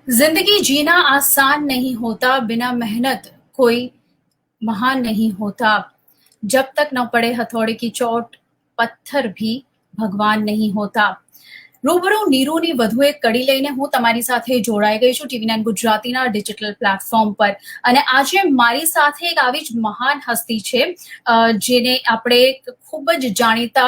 जिंदगी जीना आसान नहीं होता, बिना मेहनत कोई महान नहीं होता। जब तक न पड़े हथौड़े की चोट, પથ્થર भी ભગવાન નહીં હોતા। રૂબરૂ નીરુની વધુ એક કડી લઈને હું તમારી સાથે જોડાઈ ગઈ છું ટીવી9 ગુજરાતીના ડિજિટલ પ્લેટફોર્મ પર। અને આજે મારી સાથે એક આવી જ મહાન હસ્તી છે, જેને આપણે ખૂબ જ જાણીતા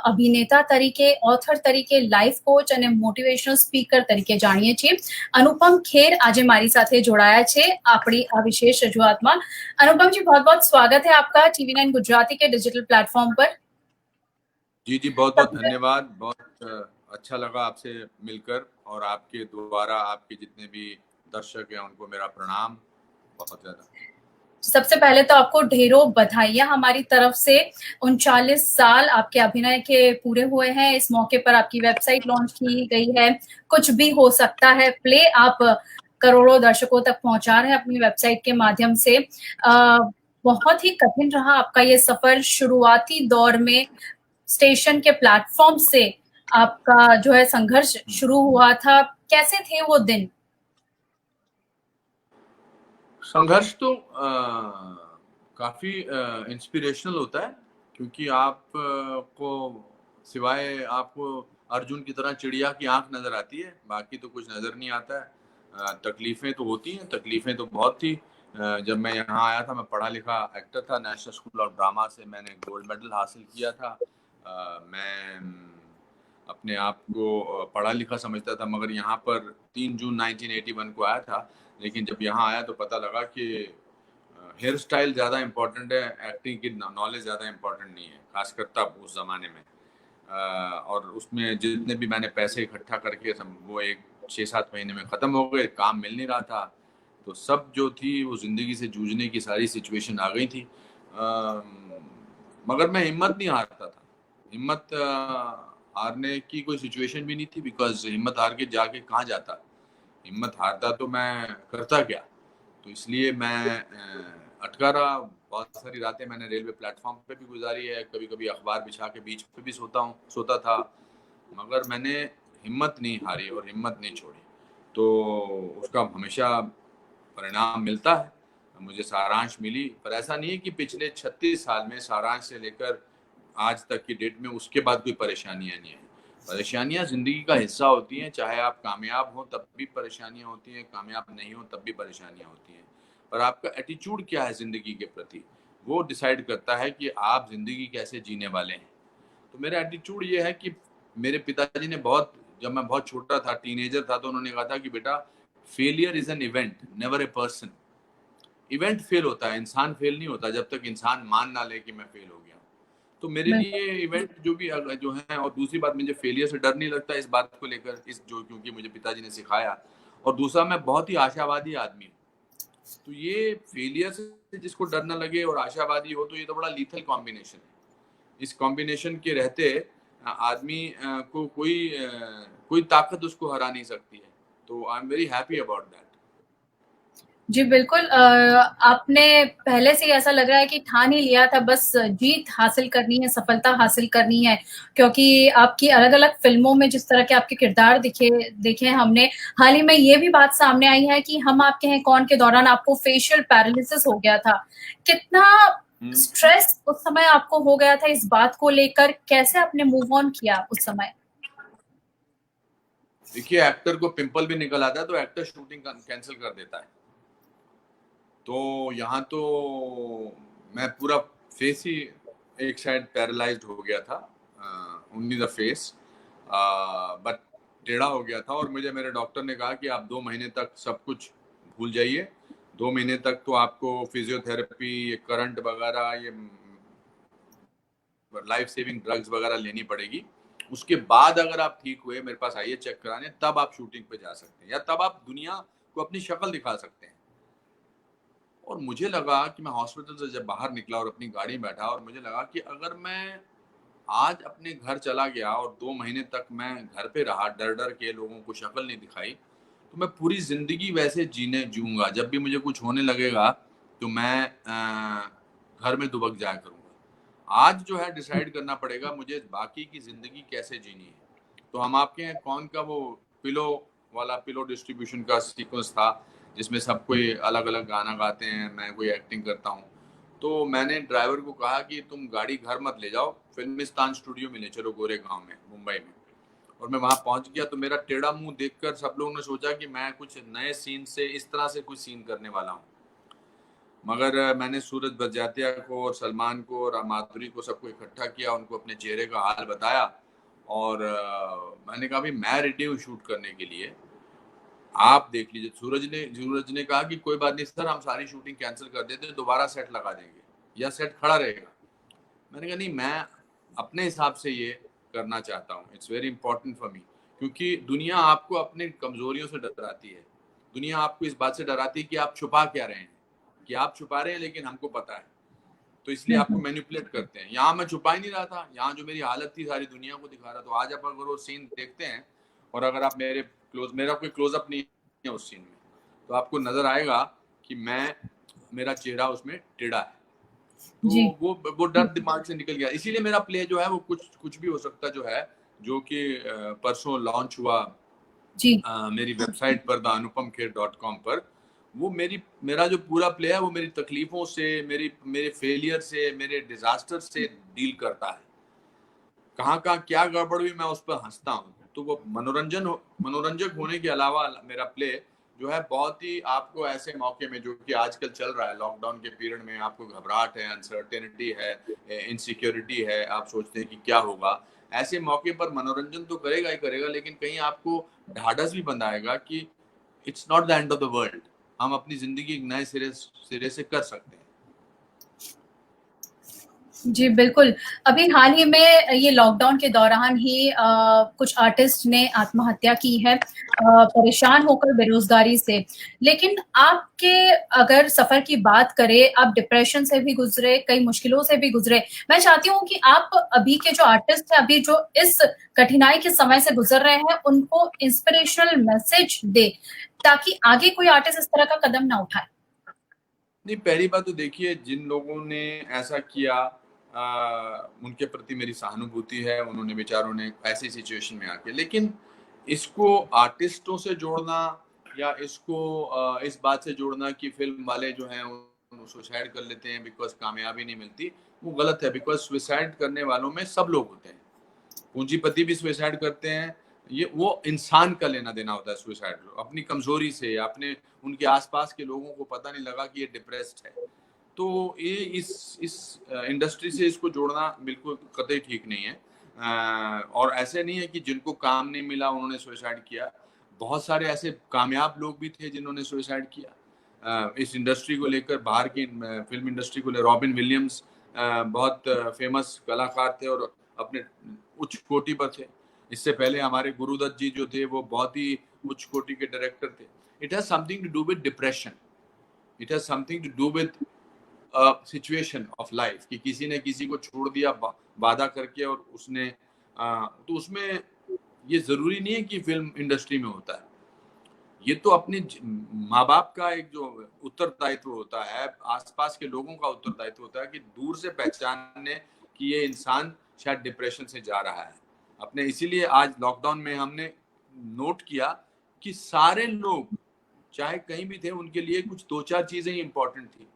અભિનેતા તરીકે, ઓથર તરીકે, લાઈફ કોચ અને મોટિવેશનલ સ્પીકર તરીકે જાણીએ છીએ। अनुपम खेर आज मारी साथे जोड़ाया छे आपणी आ विशेष रजूआतमां। अनुपम जी, बहुत बहुत स्वागत है आपका टीवी9 गुजराती के डिजिटल प्लेटफॉर्म पर। जी जी, बहुत बहुत धन्यवाद। बहुत अच्छा लगा आपसे मिलकर, और आपके द्वारा आपके जितने भी दर्शक हैं उनको मेरा प्रणाम बहुत ज्यादा। सबसे पहले तो आपको ढेरों बधाइयां हमारी तरफ से। 39 साल आपके अभिनय के पूरे हुए हैं। इस मौके पर आपकी वेबसाइट लॉन्च की गई है, कुछ भी हो सकता है प्ले। आप करोड़ों दर्शकों तक पहुंचा रहे हैं अपनी वेबसाइट के माध्यम से। बहुत ही कठिन रहा आपका ये सफर। शुरुआती दौर में स्टेशन के प्लेटफॉर्म से आपका जो है संघर्ष शुरू हुआ था, कैसे थे वो दिन? संघर्ष तो काफी इंस्पिरेशनल होता है, क्योंकि आप को सिवाय आपको अर्जुन की तरह चिड़िया की आंख नजर आती है, बाकी तो कुछ नजर नहीं आता है। तकलीफें तो होती हैं, तकलीफें तो बहुत थी। जब मैं यहाँ आया था, मैं पढ़ा लिखा एक्टर था। नेशनल स्कूल ऑफ ड्रामा से मैंने गोल्ड मेडल हासिल किया था। मैं अपने आप को पढ़ा लिखा समझता था, मगर यहाँ पर 3 जून 1981 को आया था। लेकिन जब यहाँ आया तो पता लगा कि हेयर स्टाइल ज़्यादा इम्पोर्टेंट है, एक्टिंग की नॉलेज ज़्यादा इम्पोर्टेंट नहीं है, खासकर तब उस ज़माने में। और उसमें जितने भी मैंने पैसे इकट्ठा करके वो एक 6-7 महीने में ख़त्म हो गए। काम मिल नहीं रहा था, तो सब जो थी वो ज़िंदगी से जूझने की सारी सिचुएशन आ गई थी। मगर मैं हिम्मत नहीं हारता था। हिम्मत हारने की कोई सिचुएशन भी नहीं थी, बिकॉज हिम्मत हार के जाके कहाँ जाता। हिम्मत हारता तो मैं करता क्या। तो इसलिए मैं अटका रहा। बहुत सारी रातें मैंने रेलवे प्लेटफॉर्म पे भी गुजारी है, कभी कभी अखबार बिछा के बीच पे भी सोता था। मगर मैंने हिम्मत नहीं हारी और हिम्मत नहीं छोड़ी, तो उसका हमेशा परिणाम मिलता है। मुझे सारांश मिली, पर ऐसा नहीं है कि पिछले 36 साल में सारांश से लेकर आज तक की डेट में उसके बाद कोई परेशानियां नहीं है। परेशानियां जिंदगी का हिस्सा होती हैं, चाहे आप कामयाब हो तब भी परेशानियां होती हैं, कामयाब नहीं हो तब भी परेशानियां होती हैं। पर आपका एटीट्यूड क्या है जिंदगी के प्रति, वो डिसाइड करता है कि आप जिंदगी कैसे जीने वाले हैं। तो मेरा एटीट्यूड ये है कि मेरे पिताजी ने जब मैं बहुत छोटा था, टीनेजर था, तो उन्होंने कहा था कि बेटा, failure is an event, never a person. Event fail होता है, इंसान फेल नहीं होता जब तक इंसान मान ना ले कि मैं फेल हो गया। तो मेरे लिए इवेंट जो है, और दूसरी बात, मुझे फेलियर से डर नहीं लगता इस बात को लेकर, क्योंकि मुझे पिताजी ने सिखाया। और दूसरा, मैं बहुत ही आशावादी आदमी हूँ। तो ये फेलियर से जिसको डर ना लगे और आशावादी हो, तो ये तो बड़ा लीथल कॉम्बिनेशन है। इस कॉम्बिनेशन के रहते आदमी को कोई ताकत उसको हरा नहीं सकती है। तो I am very happy about that. जी बिल्कुल। आपने पहले से ही ऐसा लग रहा है कि ठान ही लिया था, बस जीत हासिल करनी है, सफलता हासिल करनी है। क्योंकि आपकी अलग अलग फिल्मों में जिस तरह के आपके किरदार देखे हमने। हाल ही में ये भी बात सामने आई है कि हम आपके हैं कौन के दौरान आपको फेशियल पैरालिसिस हो गया था। कितना स्ट्रेस उस समय आपको हो गया था इस बात को लेकर? कैसे आपने मूव ऑन किया उस समय? देखिए, एक्टर को पिंपल भी निकल आता है तो एक्टर शूटिंग कैंसिल कर देता है। तो यहाँ तो मैं पूरा फेस ही एक साइड पैरालाइज्ड हो गया था, ओनली द फेस, बट टेढ़ा हो गया था। और मुझे मेरे डॉक्टर ने कहा कि आप 2 महीने तक सब कुछ भूल जाइए। 2 महीने तक तो आपको फिजियोथेरेपी, ये करंट वगैरह, ये लाइफ सेविंग ड्रग्स वगैरह लेनी पड़ेगी। उसके बाद अगर आप ठीक हुए, मेरे पास आइए चेक कराने, तब आप शूटिंग पे जा सकते हैं, या तब आप दुनिया को अपनी शक्ल दिखा सकते हैं। और मुझे लगा कि मैं हॉस्पिटल से जब बाहर निकला और अपनी गाड़ी में बैठा, और मुझे लगा कि अगर मैं आज अपने घर चला गया और 2 महीने तक मैं घर पे रहा, डर डर के लोगों को शक्ल नहीं दिखाई, तो मैं पूरी जिंदगी वैसे जीऊंगा। जब भी मुझे कुछ होने लगेगा तो मैं घर में दुबक जाया करूंगा। आज जो है डिसाइड करना पड़ेगा मुझे बाकी की जिंदगी कैसे जीनी है। तो हम आपके हैं कौन का वो पिलो वाला पिलो डिस्ट्रीब्यूशन का सीक्वेंस था, जिसमें सब कोई अलग अलग गाना गाते हैं, मैं कोई एक्टिंग करता हूँ। तो मैंने ड्राइवर को कहा कि तुम गाड़ी घर मत ले जाओ, फिल्मिस्तान स्टूडियो में ले चलो गोरेगांव में, मुंबई में। और मैं वहां पहुंच गया तो मेरा टेढ़ा मुंह देखकर सब लोगों ने सोचा कि मैं कुछ नए सीन से इस तरह से कुछ सीन करने वाला हूँ। मगर मैंने सूरज बड़जात्या को और सलमान को और माधुरी को सबको इकट्ठा किया, उनको अपने चेहरे का हाल बताया और मैंने कहा भाई मैं रेडी हूँ शूट करने के लिए, आप देख लीजिए। सूरज ने कहा कि कोई बात नहीं सर, हम सारी शूटिंग कैंसिल कर देते हैं, दोबारा सेट लगा देंगे या सेट खड़ा रहेगा। मैंने कहा नहीं, मैं अपने हिसाब से ये करना चाहता हूँ, it's very important for me. क्योंकि दुनिया आपको अपने कमजोरियों से डराती है, दुनिया आपको इस बात से डराती है कि आप छुपा क्या रहे हैं, कि आप छुपा रहे हैं लेकिन हमको पता है, तो इसलिए आपको मैनिपुलेट करते हैं। यहाँ मैं छुपा ही नहीं रहा था, यहाँ जो मेरी हालत थी सारी दुनिया को दिखा रहा। तो आज आप अगर वो सीन देखते हैं और अगर आप मेरा कोई क्लोजअप नहीं है उस सीन में, तो आपको नजर आएगा कि मेरा चेहरा उसमें टेढ़ा है। तो वो डर दिमाग से निकल गया। इसीलिए मेरा प्ले जो है वो कुछ भी हो सकता जो है, जो कि परसों लॉन्च हुआ मेरी वेबसाइट पर theanupamkher.com पर। वो मेरा जो पूरा प्ले है वो मेरी तकलीफों से, मेरे फेलियर से, मेरे डिजास्टर से डील करता है। कहाँ क्या गड़बड़ हुई मैं उस पर हंसता हूँ। तो वो मनोरंजक होने के अलावा मेरा प्ले जो है बहुत ही आपको ऐसे मौके में, जो कि आजकल चल रहा है लॉकडाउन के पीरियड में, आपको घबराहट है, अनसर्टेनिटी है, इनसिक्योरिटी है, आप सोचते हैं कि क्या होगा, ऐसे मौके पर मनोरंजन तो करेगा ही करेगा, लेकिन कहीं आपको ढाढ़स भी बंधाएगा कि it's not the end of the world, हम अपनी जिंदगी एक नए सिरे से कर सकते हैं। जी बिल्कुल। अभी हाल ही में ये लॉकडाउन के दौरान ही कुछ आर्टिस्ट ने आत्महत्या की है, परेशान होकर बेरोजगारी से। लेकिन आपके अगर सफर की बात करें, आप डिप्रेशन से भी गुजरे, कई मुश्किलों से भी गुजरे। मैं चाहती हूँ कि आप अभी के जो आर्टिस्ट हैं, अभी जो इस कठिनाई के समय से गुजर रहे हैं, उनको इंस्पिरेशनल मैसेज दे, ताकि आगे कोई आर्टिस्ट इस तरह का कदम ना उठाए। नहीं, पहली बात तो देखिए, जिन लोगों ने ऐसा किया उनके प्रति मेरी सहानुभूति है। उन्होंने बेचारों ने ऐसी सिचुएशन में आके, लेकिन इसको आर्टिस्टों से जोड़ना या इसको इस बात से जोड़ना कि फिल्म वाले जो हैं वो सुसाइड कर लेते हैं बिकॉज कामयाबी नहीं मिलती, वो गलत है। बिकॉज सुसाइड करने वालों में सब लोग होते हैं, पूंजीपति भी सुसाइड करते हैं। ये वो इंसान का लेना देना होता है सुसाइड, अपनी कमजोरी से, अपने उनके आसपास के लोगों को पता नहीं लगा कि ये डिप्रेस्ड है। तो ये इस इंडस्ट्री से इसको जोड़ना बिल्कुल कतई ठीक नहीं है। और ऐसे नहीं है कि जिनको काम नहीं मिला उन्होंने सुसाइड किया, बहुत सारे ऐसे कामयाब लोग भी थे जिन्होंने सुसाइड किया इस इंडस्ट्री को लेकर, बाहर की फिल्म इंडस्ट्री को लेकर। रॉबिन विलियम्स बहुत फेमस कलाकार थे और अपने उच्च कोटि पर थे। इससे पहले हमारे गुरुदत्त जी जो थे वो बहुत ही उच्च कोटि के डायरेक्टर थे। It has something to do with depression, it has something to do with situation of life, कि किसी ने किसी को छोड़ दिया वादा करके, और उसने तो उसमें ये जरूरी नहीं है कि फिल्म इंडस्ट्री में होता है। ये तो अपने माँ बाप का एक जो उत्तरदायित्व होता है, आसपास के लोगों का उत्तरदायित्व होता है कि दूर से पहचानने कि ये इंसान शायद डिप्रेशन से जा रहा है अपने। इसीलिए आज लॉकडाउन में हमने नोट किया कि सारे लोग चाहे कहीं भी थे, उनके लिए कुछ 2-4 चीजें ही इंपॉर्टेंट थी।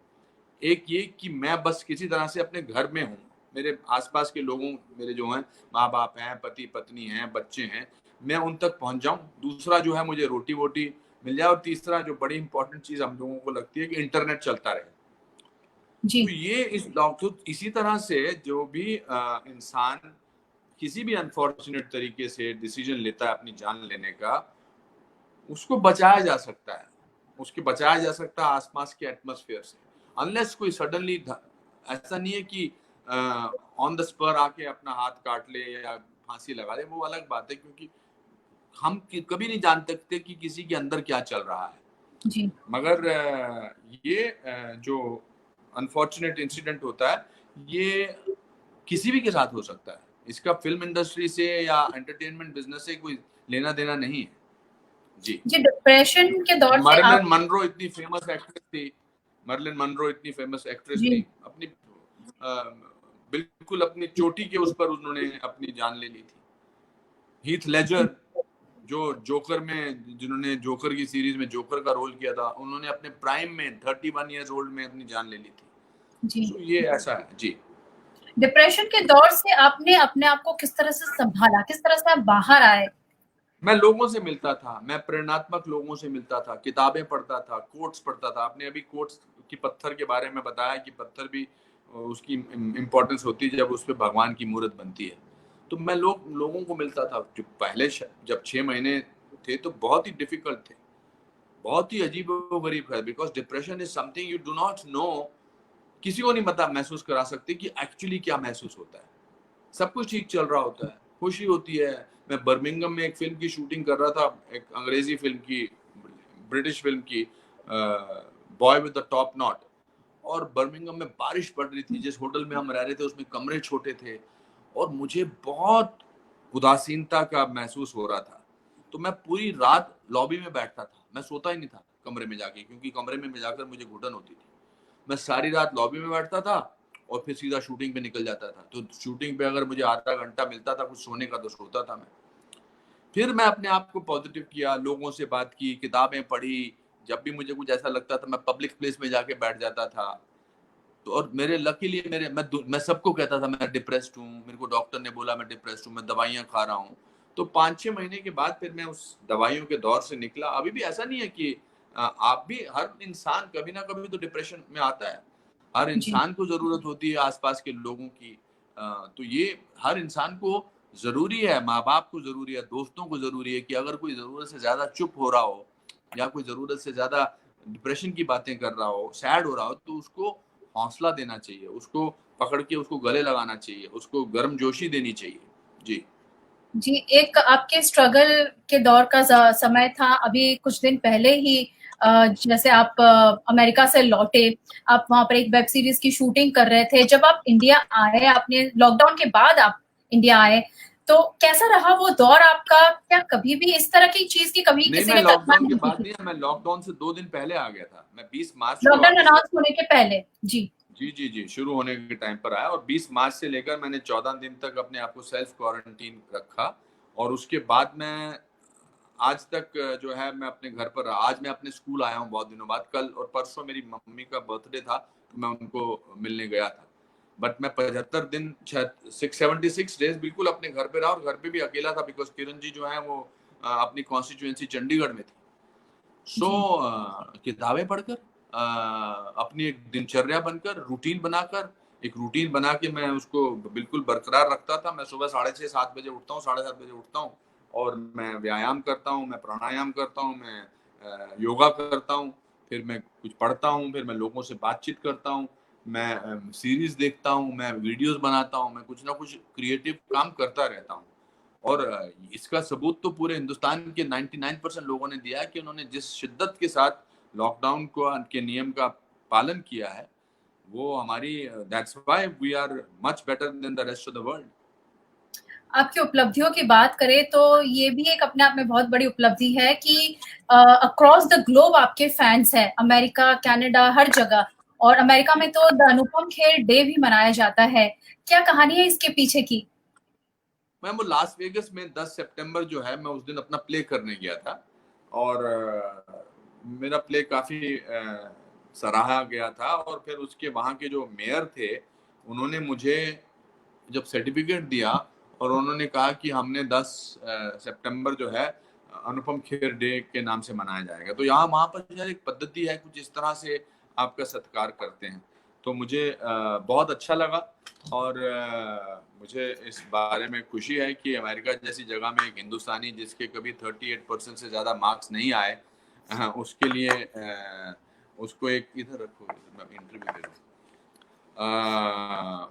एक ये कि मैं बस किसी तरह से अपने घर में हूँ, मेरे आसपास के लोगों, मेरे जो हैं माँ बाप हैं, पति पत्नी हैं, बच्चे हैं, मैं उन तक पहुंच जाऊं। दूसरा जो है मुझे रोटी वोटी मिल जाए, और तीसरा जो बड़ी इंपॉर्टेंट चीज हम लोगों को लगती है कि इंटरनेट चलता रहे। जी। तो ये इसी तरह से जो भी इंसान किसी भी अनफॉर्चुनेट तरीके से डिसीजन लेता है अपनी जान लेने का, उसको बचाया जा सकता है, आसपास के एटमॉस्फेयर से। अनलेस कोई सडनली, ऐसा नहीं है कि ऑन द स्पर आके अपना हाथ काट ले या फांसी लगा ले, वो अलग बात है, क्योंकि हम कभी नहीं जान सकते कि किसी के अंदर क्या चल रहा है। जी। मगर ये जो अनफॉर्चुनेट इंसिडेंट होता है, ये किसी भी के साथ हो सकता है। इसका फिल्म इंडस्ट्री से या एंटरटेनमेंट बिजनेस से कोई लेना देना नहीं है। जी डिप्रेशन के दौर से मर्लिन मनरो इतनी फेमस एक्ट्रेस थी, अपनी बिल्कुल अपनी चोटी के उस पर उन्होंने अपनी जान ले ली थी। हीथ लेजर जो जोकर में, जिन्होंने जोकर की सीरीज में जोकर का रोल किया था, उन्होंने अपने प्राइम में 31 ईयर्स ओल्ड में अपनी जान ले ली थी। जी। सो ये ऐसा है जी। डिप्रेशन के दौर से आपने अपने आप को किस तरह से संभाला, किस तरह से आप बाहर आए? मैं लोगों से मिलता था, मैं प्रेरणात्मक लोगों से मिलता था, किताबें पढ़ता था, कोट्स पढ़ता था। आपने अभी कोट्स की पत्थर के बारे में बताया कि पत्थर भी उसकी इम्पोर्टेंस होती है जब उस पे भगवान की मूर्त बनती है। तो मैं लोगों को मिलता था। जो पहले जब 6 महीने थे तो बहुत ही डिफिकल्ट थे, बहुत ही अजीब-ओ-गरीब है, because depression is something you do not know. किसी को नहीं पता महसूस करा सकते कि एक्चुअली क्या महसूस होता है। सब कुछ ठीक चल रहा होता है, खुशी होती है। मैं बर्मिंघम में एक फ़िल्म की शूटिंग कर रहा था, एक अंग्रेज़ी फ़िल्म की, ब्रिटिश फ़िल्म की, boy with the top not. और बर्मिंघम में बारिश पड़ रही थी, जिस होटल में हम रह रहे थे उसमें कमरे छोटे थे और मुझे बहुत उदासीनता का महसूस हो रहा था। तो मैं पूरी रात लॉबी में बैठता था, मैं सोता ही नहीं था कमरे में जाके, क्योंकि कमरे में जाकर मुझे घुटन होती थी। मैं सारी रात लॉबी में बैठता था और फिर सीधा शूटिंग पे निकल जाता था। तो शूटिंग पे अगर मुझे आधा घंटा मिलता था कुछ सोने का तो सोता था मैं। फिर मैं अपने आप को पॉजिटिव किया, लोगों से बात की, किताबें पढ़ी। जब भी मुझे कुछ ऐसा लगता था मैं पब्लिक प्लेस में जाके बैठ जाता था। तो और मेरे लकीली मेरे मैं सबको कहता था मैं डिप्रेस्ड हूँ, मेरे को डॉक्टर ने बोला मैं डिप्रेस्ड हूँ, मैं दवाइयाँ खा रहा हूँ। तो 5-6 महीने के बाद फिर मैं उस दवाइयों के दौर से निकला। अभी भी ऐसा नहीं है कि आप भी, हर इंसान कभी ना कभी तो डिप्रेशन में आता है। हर जी। इंसान को ज़रूरत होती है आस-पास के लोगों की। तो ये हर इंसान को ज़रूरी है, माँ-बाप को ज़रूरी है, दोस्तों को ज़रूरी है कि अगर कोई ज़रूरत से ज़्यादा चुप हो रहा हो या कोई ज़रूरत से ज़्यादा डिप्रेशन की बातें कर रहा हो, सैड हो रहा हो, तो उसको हौसला देना चाहिए, उसको पकड़ के उसको गले लगाना चाहिए, उसको गर्मजोशी देनी चाहिए। जी। जी, एक आपके स्ट्रगल के दौर का समय था, अभी कुछ दिन पहले ही जैसे आप अमेरिका से लौटे, आप वहाँ पर एक वेब सीरीज़ की शूटिंग कर रहे थे। जब आप इंडिया आए, आपने लॉकडाउन के बाद आप इंडिया आए, तो कैसा रहा वो दौर आपका? क्या कभी भी इस तरह की चीज़ की कभी नहीं, किसी मैं ने कल्पना लॉकडाउन के नहीं की बाद थी? नहीं, मैं लॉकडाउन से 2 दिन पहले आ गया था। मैं 20 मार्च को आ लॉकडाउन गया था। अनाउंस होने के पहले? जी। जी, जी, जी, शुरू होने के टाइम पर आया और 20 मार्च से लेकर मैंने 14 दिन तक अपने आप को सेल्फ क्वारंटीन रखा और उसके बाद मैं आज तक जो है मैं अपने घर पर रहा। आज मैं अपने स्कूल आया हूँ बहुत दिनों बाद। कल और परसों मेरी मम्मी का बर्थडे था, तो मैं उनको मिलने गया था। बट मैं 75 दिन, 676 डेज़ बिल्कुल अपने घर पे रहा और घर पे भी अकेला था, बिकॉज़ किरण जी जो हैं वो अपनी कॉन्स्टिट्यूएंसी चंडीगढ़ में थी। सो जी। किताबें पढ़कर, अपनी एक दिनचर्या बनकर, रूटीन बनाकर, एक रूटीन बना के मैं उसको बिल्कुल बरकरार रखता था। मैं सुबह साढ़े 6-7 बजे उठता हूँ, साढ़े 7 बजे उठता हूँ और मैं व्यायाम करता हूँ, मैं प्राणायाम करता हूँ, मैं योगा करता हूँ, फिर मैं कुछ पढ़ता हूँ, फिर मैं लोगों से बातचीत करता हूँ, मैं सीरीज़ देखता हूँ, मैं वीडियोज़ बनाता हूँ, मैं कुछ ना कुछ क्रिएटिव काम करता रहता हूँ। और इसका सबूत तो पूरे हिंदुस्तान के 99% लोगों ने दिया है कि उन्होंने जिस शिद्दत के साथ लॉकडाउन को के नियम का पालन किया है, वो हमारी, that's why we are much better than the rest of the world. आपकी उपलब्धियों की बात करें तो ये भी एक अपने आप में बहुत बड़ी उपलब्धि है कि अक्रॉस द ग्लोब आपके फैन्स हैं, अमेरिका, कनाडा, हर जगह। और अमेरिका में तो द अनुपम खेर डे भी मनाया जाता है। क्या कहानी है इसके पीछे की? मैं वो लास वेगस में 10 सितंबर जो है, मैं उस दिन अपना प्ले करने गया था और मेरा प्ले काफ़ी सराहा गया था और फिर उसके वहाँ के जो मेयर थे, उन्होंने मुझे जब सर्टिफिकेट दिया और उन्होंने कहा कि हमने 10 सितंबर जो है अनुपम खेर डे के नाम से मनाया जाएगा। तो यहाँ वहाँ पर जो है एक पद्धति है, कुछ इस तरह से आपका सत्कार करते हैं। तो मुझे बहुत अच्छा लगा और मुझे इस बारे में खुशी है कि अमेरिका जैसी जगह में एक हिंदुस्तानी जिसके कभी 38% से ज़्यादा मार्क्स नहीं आए, उसके लिए उसको एक इधर रखो, मैं इंटरव्यू दे रहा हूँ।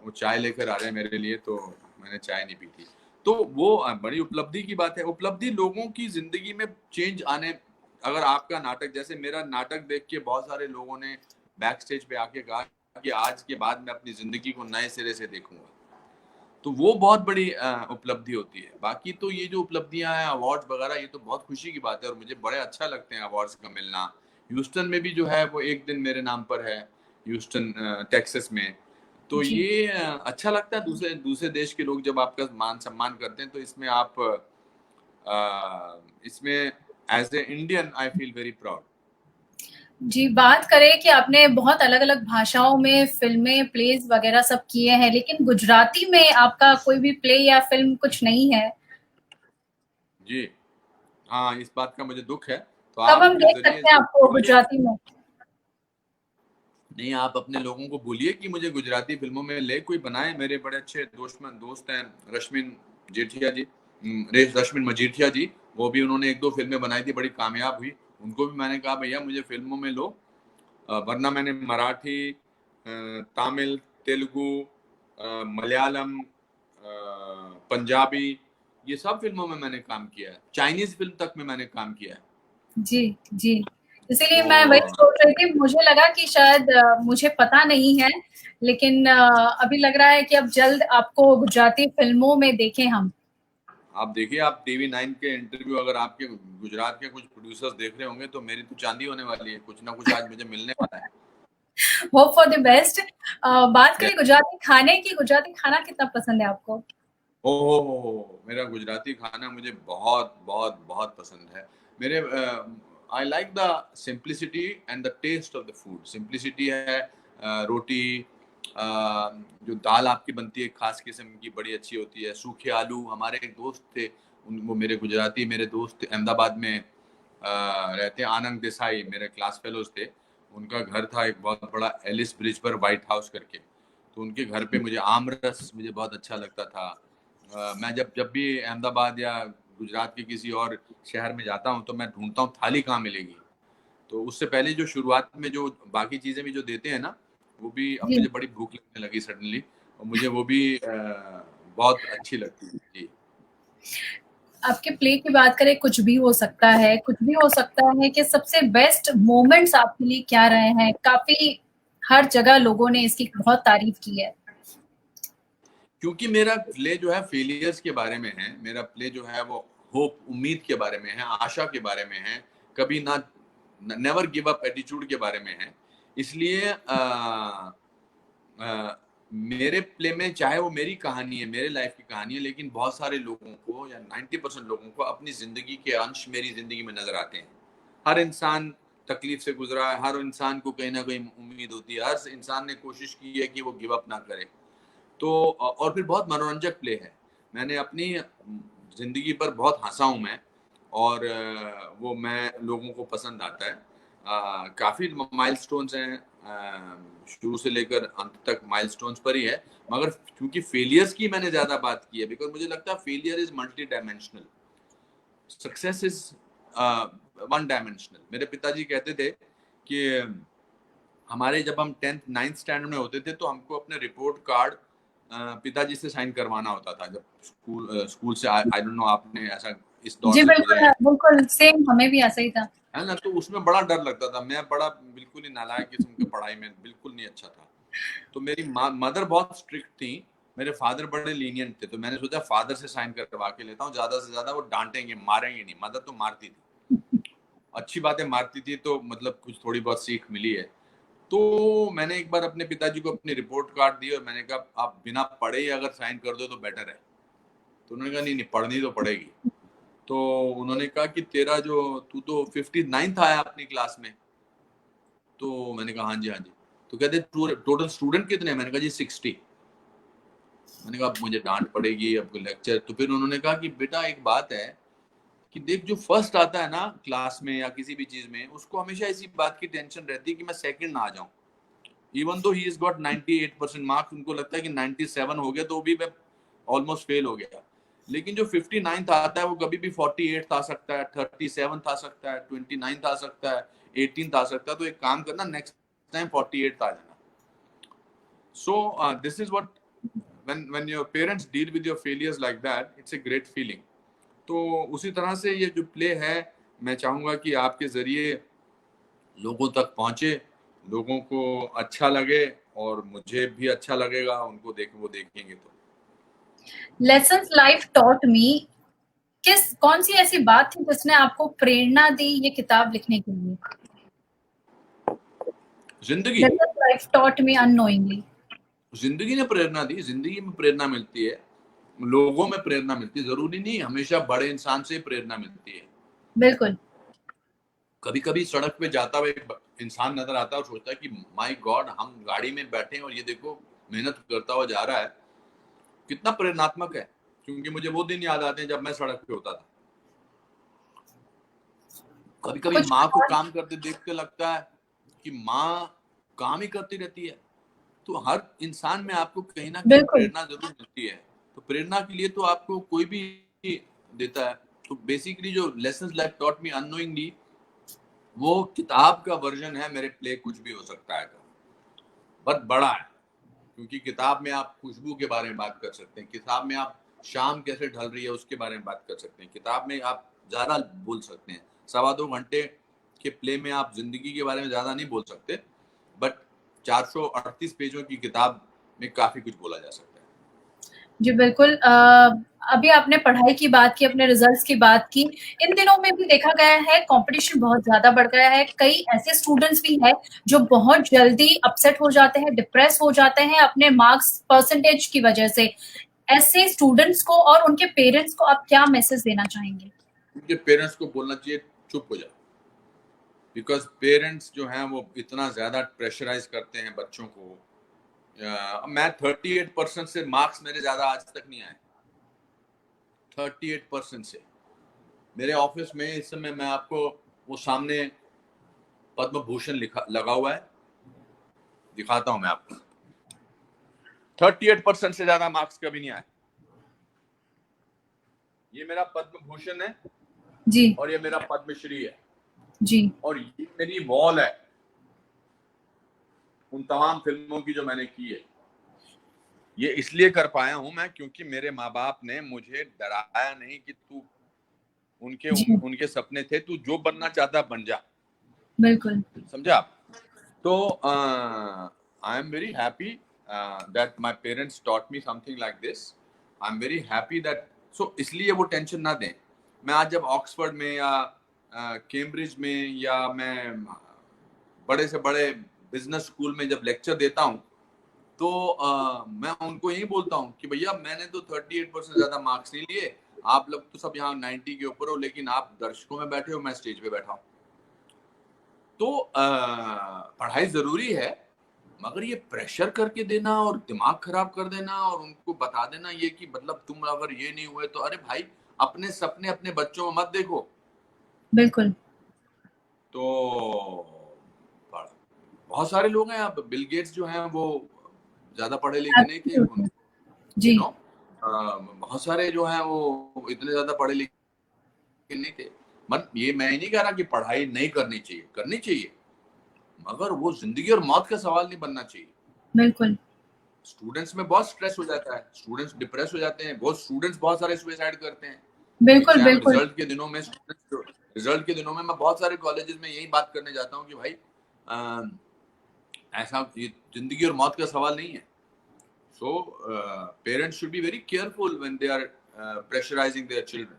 वो चाय लेकर आ रहे हैं मेरे लिए, तो मैंने चाय नहीं पी थी। तो वो बड़ी उपलब्धि की बात है। उपलब्धि लोगों की ज़िंदगी में चेंज आने, अगर आपका नाटक, जैसे मेरा नाटक देख के बहुत सारे लोगों ने बैक स्टेज पे आके कहा कि आज के बाद मैं अपनी ज़िंदगी को नए सिरे से देखूँगा। तो वो बहुत बड़ी उपलब्धि होती है। बाकी तो ये जो उपलब्धियाँ हैं, अवार्ड्स वगैरह, ये तो बहुत खुशी की बात है और मुझे बड़े अच्छा लगते हैं अवार्ड्स का मिलना। ह्यूस्टन में भी जो है वो एक दिन मेरे नाम पर है, ह्यूस्टन टेक्सास में। तो जी। ये अच्छा लगता है, दूसरे दूसरे देश के लोग जब आपका मान-सम्मान करते हैं, तो इसमें आप इसमें as a Indian I feel very proud. जी, बात करें कि आपने बहुत अलग-अलग भाषाओं में फ़िल्में, प्लेज़ वग़ैरह सब किए हैं, लेकिन गुजराती में आपका कोई भी प्ले या फ़िल्म कुछ नहीं है। जी, हाँ, इस बात का मुझे दुःख है। तो कब हम आपके देख ज़रिए सकते हैं आपको बोलिए, गुजराती में? नहीं आप अपने लोगों को बोलिए कि मुझे गुजराती फ़िल्मों में ले कोई बनाए। मेरे बड़े अच्छे दोस्त हैं रश्मिन जेठिया जी, रश्मिन मजीठिया जी, वो भी उन्होंने 1-2 फ़िल्में बनाई थी, बड़ी कामयाब हुई। उनको भी मैंने कहा भैया मुझे फ़िल्मों में लो, वरना मैंने मराठी, तमिल, तेलुगु, मलयालम, पंजाबी, ये सब फ़िल्मों में मैंने काम किया है। चाइनीज़ फ़िल्म तक में मैंने काम किया है। जी, जी। इसीलिए मैं वही तो सोच रही थी, मुझे लगा कि शायद मुझे पता नहीं है, लेकिन अभी लग रहा है कि अब जल्द आपको गुजराती फ़िल्मों में देखें हम। आप देखिए, आप टीवी 9 के इंटरव्यू अगर आपके गुजरात के कुछ प्रोड्यूसर्स देख रहे होंगे तो मेरी तो चांदी होने वाली है, कुछ ना कुछ आज मुझे मिलने वाला है। Hope for the best. बात या- करें गुजराती खाने की, गुजराती खाना कितना पसंद है आपको? हो, मेरा गुजराती खाना मुझे बहुत बहुत बहुत पसंद है। मेरे I like the simplicity and the taste of the food. Simplicity है, रोटी, जो दाल आपकी बनती है खास किस्म की बड़ी अच्छी होती है, सूखे आलू। हमारे एक दोस्त थे, वो मेरे गुजराती मेरे दोस्त अहमदाबाद में रहते हैं, आनंद देसाई मेरे क्लास फेलोज थे। उनका घर था एक बहुत बड़ा एलिस ब्रिज पर, व्हाइट हाउस करके। तो उनके घर पे मुझे आम रस मुझे बहुत अच्छा लगता था। मैं जब जब भी अहमदाबाद या गुजरात के किसी और शहर में जाता हूँ तो मैं ढूंढता हूँ थाली कहाँ मिलेगी। तो उससे पहले जो शुरुआत में जो बाकी चीज़ें भी जो देते हैं ना, वो भी अब जी। मुझे बड़ी भूख लगने लगी सडनली, और मुझे वो भी बहुत अच्छी लगती है। जी। आपके प्ले की बात करें, कुछ भी हो सकता है, कुछ भी हो सकता है कि सबसे बेस्ट मोमेंट्स आपके लिए क्या रहे हैं? काफ़ी हर जगह लोगों ने इसकी बहुत तारीफ़ की है। क्योंकि मेरा प्ले जो है फेलियर्स के बारे में है, मेरा प्ले जो है वो होप, उम्मीद के बारे में है, आशा के बारे में है, कभी ना, नेवर गिव अप एटीट्यूड के बारे में है। इसलिए मेरे प्ले में चाहे वो मेरी कहानी है, मेरे लाइफ की कहानी है, लेकिन बहुत सारे लोगों को या 90% लोगों को अपनी जिंदगी के अंश मेरी जिंदगी में नजर आते हैं। हर इंसान तकलीफ से गुजरा है, हर इंसान को कहीं ना कहीं उम्मीद होती है, हर इंसान ने कोशिश की है कि वो गिव अप ना करे। तो और फिर बहुत मनोरंजक प्ले है। मैंने अपनी ज़िंदगी पर बहुत हँसा हूँ मैं, और वो मैं लोगों को पसंद आता है। काफ़ी माइलस्टोन्स हैं, शुरू से लेकर अंत तक माइलस्टोन्स पर ही है। मगर क्योंकि फेलियर्स की मैंने ज़्यादा बात की है, बिकॉज़ मुझे लगता है failure is multi dimensional, success is one dimensional. मेरे पिताजी कहते थे कि हमारे जब हम 10th 9th स्टैंडर्ड में होते थे तो हमको अपने रिपोर्ट कार्ड पिताजी से साइन करवाना होता था। जब स्कूल से, आई डोंट नो आपने ऐसा इस दौर जी, से गुजरे हैं, बिल्कुल सेम हमें भी ऐसा ही था। है ना? तो उसमें बड़ा डर लगता था। मैं बड़ा बिल्कुल ही नालायक किस्म की पढ़ाई में बिल्कुल नहीं अच्छा था। तो मेरी मदर बहुत स्ट्रिक्ट थी, मेरे फादर बड़े लीनियंट थे। तो मैंने सोचा फादर से साइन करवा के लेता हूँ, ज़्यादा से ज़्यादा वो डांटेंगे, मारेंगे नहीं। मदर तो मारती थी, अच्छी बातें मारती थी, तो मतलब कुछ थोड़ी बहुत सीख मिली है। तो मैंने एक बार अपने पिताजी को अपनी रिपोर्ट कार्ड दी और मैंने कहा आप बिना पढ़े ही अगर साइन कर दो तो बेटर है। तो उन्होंने कहा नहीं नहीं, पढ़नी तो पड़ेगी। तो उन्होंने कहा कि तेरा जो, तू तो 59th आया अपनी क्लास में। तो मैंने कहा हाँ जी हाँ जी। तो कहते टोटल स्टूडेंट कितने? मैंने कहा जी 60। मैंने कहा अब मुझे डांट पड़ेगी, अब लेक्चर। तो फिर उन्होंने कहा कि बेटा एक बात है कि देख, जो फर्स्ट आता है ना क्लास में या किसी भी चीज में, उसको हमेशा इसी बात की टेंशन रहती है कि मैं सेकंड ना आ जाऊं। Even though he is got 98% marks, उनको लगता है कि 97 हो गया तो भी मैं ऑलमोस्ट फेल हो गया। लेकिन जो 59th आता है वो कभी भी 48 आ सकता है, 37 आ सकता है, 29 आ सकता है, 18 आ सकता है। तो एक काम करना, नेक्स्ट टाइम 48 आ जाना। So this is what, when your parents deal with your failures like that, it's a great feeling। तो उसी तरह से ये जो प्ले है, मैं चाहूंगा कि आपके जरिए लोगों तक पहुंचे, लोगों को अच्छा लगे, और मुझे भी अच्छा लगेगा, उनको वो देखेंगे तो। लेसन्स लाइफ टॉट मी, कौन सी ऐसी बात थी जिसने आपको प्रेरणा दी ये किताब लिखने के लिए? जिंदगी, lessons life taught me unknowingly. जिंदगी ने प्रेरणा दी। जिंदगी में प्रेरणा मिलती है, लोगों में प्रेरणा मिलती है। जरूरी नहीं हमेशा बड़े इंसान से प्रेरणा मिलती है। बिल्कुल। कभी कभी सड़क पे जाता हुआ एक इंसान नजर आता है और सोचता है कि माय गॉड, हम गाड़ी में बैठे हैं और ये देखो मेहनत करता हुआ जा रहा है, कितना प्रेरणात्मक है। क्योंकि मुझे वो दिन याद आते हैं जब मैं सड़क पे होता था। कभी कभी कुछ माँ को और काम करते देख के लगता है कि माँ काम ही करती रहती है। तो हर इंसान में आपको कहीं ना कहीं बिल्कुल, प्रेरणा जरूर मिलती है। तो प्रेरणा के लिए तो आपको कोई भी देता है। तो बेसिकली जो lessons life taught me unknowingly, वो किताब का वर्जन है मेरे प्ले कुछ भी हो सकता है का, बहुत बड़ा है। क्योंकि किताब में आप खुशबू के बारे में बात कर सकते हैं, किताब में आप शाम कैसे ढल रही है उसके बारे में बात कर सकते हैं, किताब में आप ज्यादा बोल सकते हैं। 2.25 घंटे के प्ले में आप जिंदगी के बारे में ज्यादा नहीं बोल सकते, बट 438 पेजों की किताब में काफी कुछ बोला जा सकता है। जी, बिल्कुल। अभी आपने पढ़ाई की बात की, अपने रिज़ल्ट्स की बात की। इन दिनों में भी देखा गया है कॉम्पिटिशन बहुत ज़्यादा बढ़ गया है। कई ऐसे स्टूडेंट्स भी हैं जो बहुत जल्दी अपसेट हो जाते हैं, डिप्रेस हो जाते हैं अपने मार्क्स परसेंटेज की वजह से। ऐसे स्टूडेंट्स को और उनके पेरेंट्स को आप क्या मैसेज देना चाहेंगे? उनके पेरेंट्स को बोलना चाहिए चुप हो जाओ। बिकॉज पेरेंट्स जो हैं वो इतना ज्यादा प्रेशराइज करते हैं बच्चों को। मैं 38% से मार्क्स मेरे ज्यादा आज तक नहीं आए। 38% से मेरे ऑफिस में इस समय मैं आपको वो सामने पद्म भूषण लिखा लगा हुआ है, दिखाता हूं मैं आपको। 38% से ज्यादा मार्क्स कभी नहीं आए। ये मेरा पद्म भूषण है जी, और ये मेरा पद्मश्री है जी, और ये मेरी वॉल है उन तमाम फिल्मों की जो मैंने की है। ये इसलिए कर पाया हूं मैं क्योंकि मेरे माँ बाप ने मुझे डराया नहीं कि तू जी, उनके सपने थे, तू जो बनना चाहता बन जा। बिल्कुल। समझा आप? तो I am very happy that my parents taught me something like this. I am very happy that, so इसलिए वो टेंशन ना दें। मैं आज जब ऑक्सफोर्ड में या कैम्ब्रिज में या मैं बड़े से बड़े बिजनेस स्कूल में जब लेक्चर देता हूँ, तो मैं उनको यही बोलता हूँ कि भैया मैंने तो 38% ज्यादा मार्क्स नहीं लिए, आप लोग तो सब यहाँ 90 के ऊपर हो, लेकिन आप दर्शकों में बैठे हो, मैं स्टेज पे बैठा हूँ। तो पढ़ाई जरूरी है, मगर ये प्रेशर करके देना और दिमाग खराब कर देना और उनको बता देना ये कि मतलब तुम अगर ये नहीं हुए तो, अरे भाई अपने सपने अपने बच्चों में मत देखो। बिल्कुल। तो बहुत सारे लोग हैं, अब बिल गेट्स जो हैं वो ज्यादा पढ़े लिखे नहीं थे, एब्सोल्युटली। यू जी, नो, बहुत सारे जो हैं वो इतने ज्यादा पढ़े लिखे नहीं थे। मन ये मैं नहीं कह रहा कि पढ़ाई नहीं करनी चाहिए, करनी चाहिए, मगर वो जिंदगी और मौत का सवाल नहीं बनना चाहिए। बिल्कुल। स्टूडेंट्स में बहुत स्ट्रेस हो जाता है, स्टूडेंट्स डिप्रेस हो जाते हैं, बहुत स्टूडेंट्स बहुत सारे सुसाइड करते हैं बिल्कुल, एग्जाम बिल्कुल। रिजल्ट के दिनों में। मैं बहुत सारे कॉलेजेस में यही बात करने जाता हूँ कि भाई ऐसा ये जिंदगी और मौत का सवाल नहीं है। So parents should be very careful when they are pressurising their children.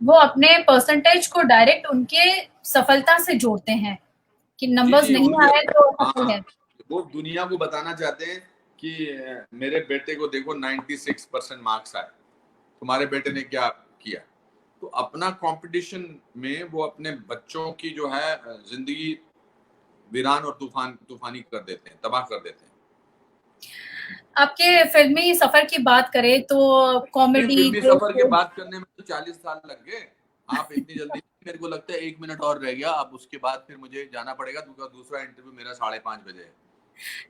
वो अपने परसेंटेज को डायरेक्ट उनके सफलता से जोड़ते हैं कि जी नंबर्स जी, नहीं उनके, आए तो असफल हाँ, है। वो दुनिया को बताना चाहते हैं कि मेरे बेटे को देखो 96% मार्क्स आए, तुम्हारे बेटे ने क्या किया। तो अपना कंपटीशन में वो अपने बच्चों की जो है जिंदगी वीरान और तूफानी कर देते हैं, तबाह कर देते हैं। आपके फिल्मी सफर की बात करें तो ये कॉमेडी, फिल्मी सफर के बात करने में तो 40 साल लग गए। आप इतनी जल्दी, मेरे को लगता है 1 मिनट और रह गया, अब उसके बाद फिर मुझे जाना पड़ेगा क्योंकि दूसरा इंटरव्यू मेरा 5:30 बजे है।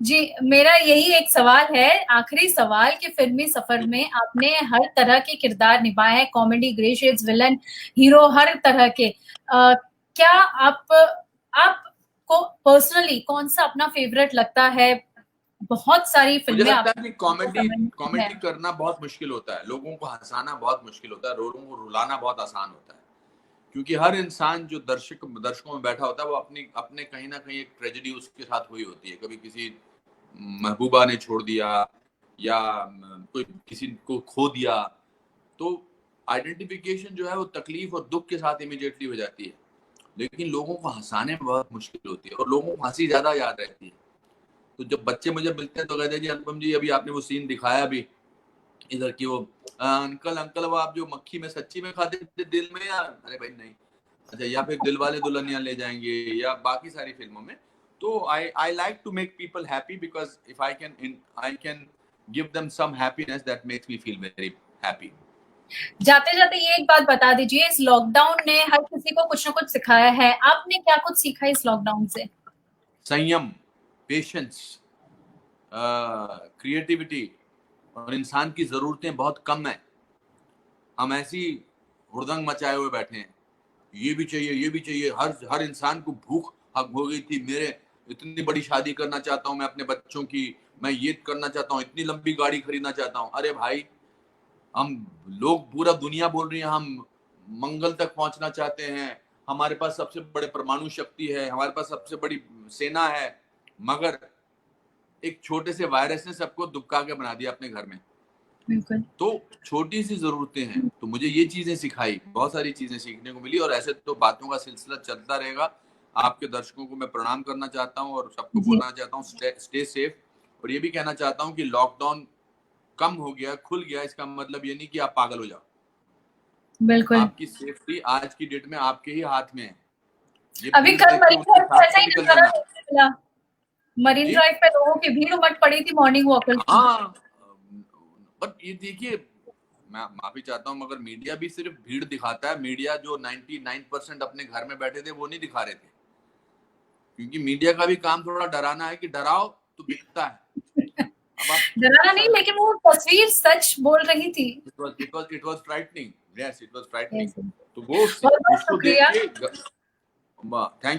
जी, मेरा यही एक सवाल है, आखिरी सवाल कि फिल्मी सफर में आपने हर तरह के किरदार निभाए हैं, comedy, grey shades, villain, hero, हर तरह के। क्या आपको पर्सनली कौन सा अपना फेवरेट लगता है? बहुत सारी मुझे फिल्में लगता है कि आपको कॉमेडी समझ में है। कॉमेडी करना बहुत मुश्किल होता है, लोगों को हंसाना बहुत मुश्किल होता है, लोगों को रुलाना बहुत आसान होता है। क्योंकि हर इंसान जो दर्शकों में बैठा होता है वो अपनी अपने कहीं ना कहीं एक ट्रेजेडी उसके साथ हुई होती है। कभी किसी महबूबा ने छोड़ दिया या कोई किसी को खो दिया, तो आइडेंटिफिकेशन जो है वो तकलीफ और दुख के साथ इमीडिएटली हो जाती है। लेकिन लोगों को हंसाने में बहुत मुश्किल होती है और लोगों को हंसी ज्यादा याद रहती है। तो जब बच्चे मुझे मिलते हैं तो कहते हैं जी अनुपम जी, अभी आपने वो सीन दिखाया अभी इधर की वो अंकल अंकल वो आप जो मक्खी में सच्ची में खाते थे दिल में, या अरे भाई नहीं, अच्छा, या फिर दिल वाले दुल्हनिया ले जाएंगे, या बाकी सारी फिल्मों में। तो I like to make people happy because if I can give them some happiness that makes me feel very happy. जाते जाते ये एक बात बता दीजिए, इस लॉकडाउन ने हर किसी को कुछ ना कुछ सिखाया है, आपने क्या कुछ सीखा इस लॉकडाउन से? संयम, पेशेंस, क्रिएटिविटी, और इंसान की जरूरतें बहुत कम है। हम ऐसी हुड़दंग मचाए हुए बैठे हैं, ये भी चाहिए ये भी चाहिए, हर इंसान को भूख हक हो गई थी। मेरे इतनी बड़ी शादी करना चाहता हूँ मैं अपने बच्चों की, मैं ये करना चाहता हूँ, इतनी लंबी गाड़ी खरीदना चाहता हूँ। अरे भाई, हम लोग, पूरा दुनिया बोल रही है हम मंगल तक पहुंचना चाहते हैं, हमारे पास सबसे बड़े परमाणु शक्ति है, हमारे पास सबसे बड़ी सेना है, मगर एक छोटे से वायरस ने सबको दुबका के बना दिया अपने घर में। बिल्कुल। तो छोटी सी जरूरतें हैं। तो मुझे ये चीजें सिखाई, बहुत सारी चीजें सीखने को मिली, और ऐसे तो बातों का सिलसिला चलता रहेगा। आपके दर्शकों को मैं प्रणाम करना चाहता हूँ और सबको बोलना चाहता हूँ स्टे सेफ। और ये भी कहना चाहता हूँ कि लॉकडाउन कम हो गया, खुल गया, इसका मतलब ये नहीं कि आप पागल हो जाओ। बिल्कुल। आपकी सेफ्टी आज की डेट में आपके ही हाथ में है। ये अभी कल मरीन ड्राइव पे ऐसा ही नजारा देखने मिला। मरीन ड्राइव पे लोगों की भीड़ उमड़ पड़ी थी मॉर्निंग वॉकर की। हाँ, बट ये देखिए, मैं माफी चाहता हूँ मगर मीडिया भी सिर्फ भीड़ दिखाता है। मीडिया जो 99% अपने घर में बैठे थे वो नहीं दिखा रहे थे, क्योंकि मीडिया का भी काम थोड़ा डराना है कि डराओ तो बिकता है। डराना नहीं, लेकिन वो तस्वीर सच बोल रही थी। It was frightening. Yes, it was frightening. Yes. तो वो बहुत उसको देख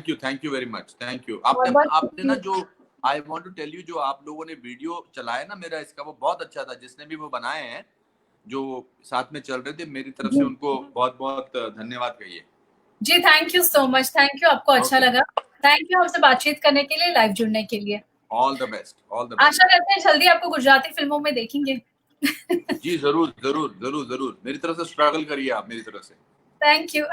के, thank you very much, thank you. आपने ना जो, I want to tell you, जो आप लोगों ने वीडियो चलाया ना मेरा इसका, वो बहुत अच्छा था। जिसने भी वो बनाए हैं, जो साथ में चल रहे थे, मेरी तरफ से उनको बहुत बहुत धन्यवाद कहिए। जी, thank you so much. Thank you, आपको अच्छा लगा। थैंक यू हमसे बातचीत करने के लिए, लाइव जुड़ने के लिए। All the best, all the best. आशा करते हैं जल्दी आपको गुजराती फिल्मों में देखेंगे। जी जरूर जरूर जरूर जरूर, मेरी तरफ से स्ट्रगल करिए आप, मेरी तरफ से। Thank you.